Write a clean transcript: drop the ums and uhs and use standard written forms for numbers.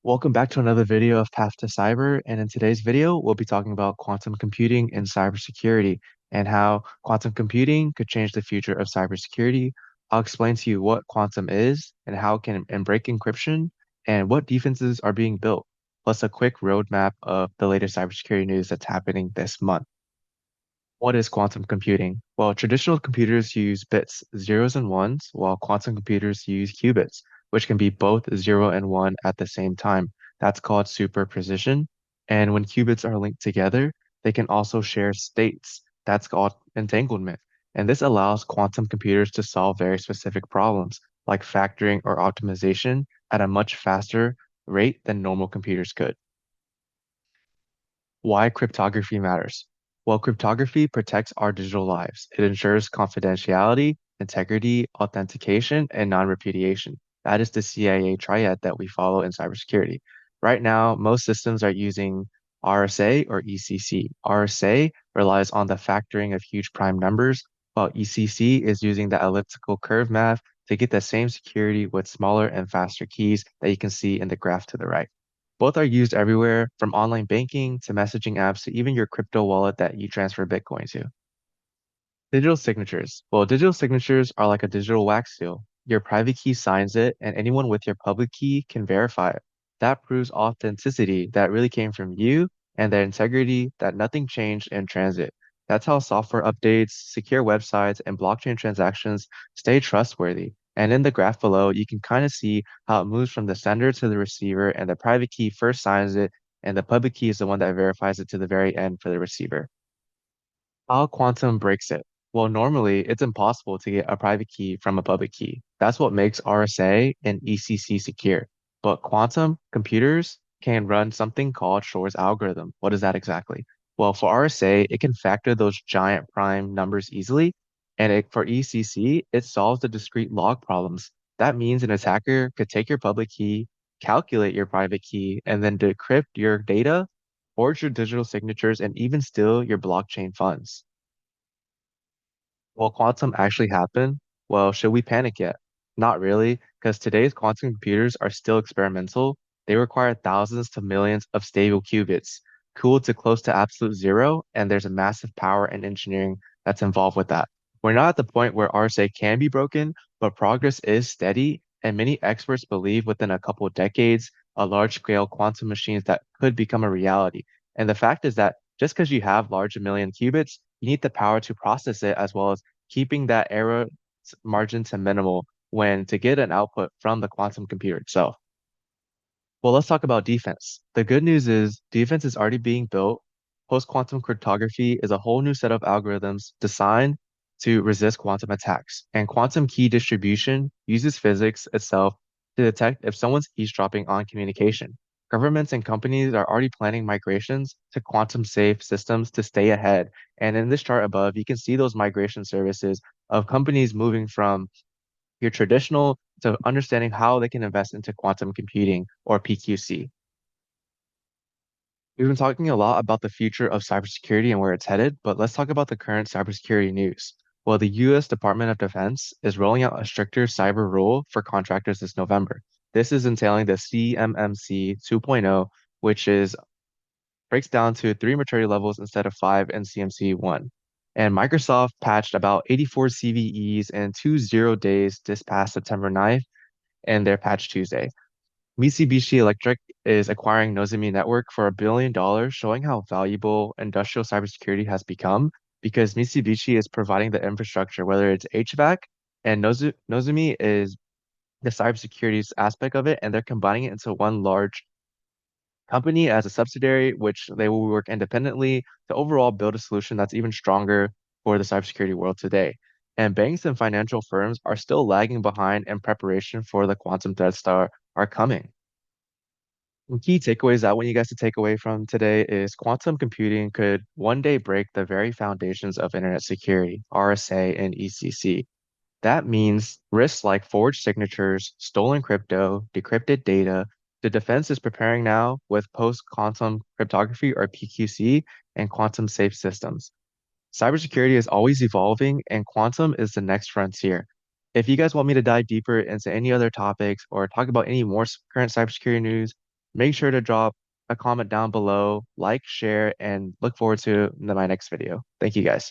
Welcome back to another video of Path to Cyber. And in today's video, we'll be talking about quantum computing and cybersecurity and how quantum computing could change the future of cybersecurity. I'll explain to you what quantum is and how it can and break encryption and what defenses are being built, plus a quick roadmap of the latest cybersecurity news that's happening this month. What is quantum computing? Well, traditional computers use bits, zeros and ones, while quantum computers use qubits, which can be both zero and one at the same time. That's called superposition. And when qubits are linked together, they can also share states. That's called entanglement. And this allows quantum computers to solve very specific problems, like factoring or optimization, at a much faster rate than normal computers could. Why cryptography matters. Well, cryptography protects our digital lives. It ensures confidentiality, integrity, authentication, and non-repudiation. That is the CIA triad that we follow in cybersecurity. Right now, most systems are using RSA or ECC. RSA relies on the factoring of huge prime numbers, while ECC is using the elliptical curve math to get the same security with smaller and faster keys that you can see in the graph to the right. Both are used everywhere, from online banking to messaging apps to even your crypto wallet that you transfer Bitcoin to. Digital signatures. Well, digital signatures are like a digital wax seal. Your private key signs it, and anyone with your public key can verify it. That proves authenticity that really came from you and the integrity that nothing changed in transit. That's how software updates, secure websites, and blockchain transactions stay trustworthy. And in the graph below, you can kind of see how it moves from the sender to the receiver, and the private key first signs it, and the public key is the one that verifies it to the very end for the receiver. How quantum breaks it? Well, normally it's impossible to get a private key from a public key. That's what makes RSA and ECC secure. But quantum computers can run something called Shor's algorithm. What is that exactly? Well, for RSA, it can factor those giant prime numbers easily. And for ECC, it solves the discrete log problems. That means an attacker could take your public key, calculate your private key, and then decrypt your data, forge your digital signatures, and even steal your blockchain funds. Will quantum actually happen? Well, should we panic yet? Not really, because today's quantum computers are still experimental. They require thousands to millions of stable qubits, cooled to close to absolute zero, and there's a massive power and engineering that's involved with that. We're not at the point where RSA can be broken, but progress is steady, and many experts believe within a couple of decades, a large-scale quantum machines that could become a reality. And the fact is that just because you have large million qubits, you need the power to process it as well as keeping that error margin to minimal when to get an output from the quantum computer itself. Well, let's talk about defense. The good news is defense is already being built. Post-quantum cryptography is a whole new set of algorithms designed to resist quantum attacks. And quantum key distribution uses physics itself to detect if someone's eavesdropping on communication. Governments and companies are already planning migrations to quantum safe systems to stay ahead. And in this chart above, you can see those migration services of companies moving from your traditional to understanding how they can invest into quantum computing or PQC. We've been talking a lot about the future of cybersecurity and where it's headed, but let's talk about the current cybersecurity news. Well, the US Department of Defense is rolling out a stricter cyber rule for contractors this November. This is entailing the CMMC 2.0, which is breaks down to three maturity levels instead of five in CMC 1. And Microsoft patched about 84 CVEs in 20 days this past September 9th and their patch Tuesday. Mitsubishi Electric is acquiring Nozomi Network for $1 billion, showing how valuable industrial cybersecurity has become because Mitsubishi is providing the infrastructure, whether it's HVAC, and Nozomi is the cybersecurity aspect of it, and they're combining it into one large company as a subsidiary, which they will work independently to overall build a solution that's even stronger for the cybersecurity world today. And banks and financial firms are still lagging behind in preparation for the quantum threats that are coming. Some key takeaways that I want you guys to take away from today is quantum computing could one day break the very foundations of internet security, RSA and ECC. That means risks like forged signatures, stolen crypto, decrypted data. The defense is preparing now with post-quantum cryptography or PQC and quantum safe systems. Cybersecurity is always evolving, and quantum is the next frontier. If you guys want me to dive deeper into any other topics or talk about any more current cybersecurity news, Make sure to drop a comment down below, like, share, and look forward to my next video. Thank you guys.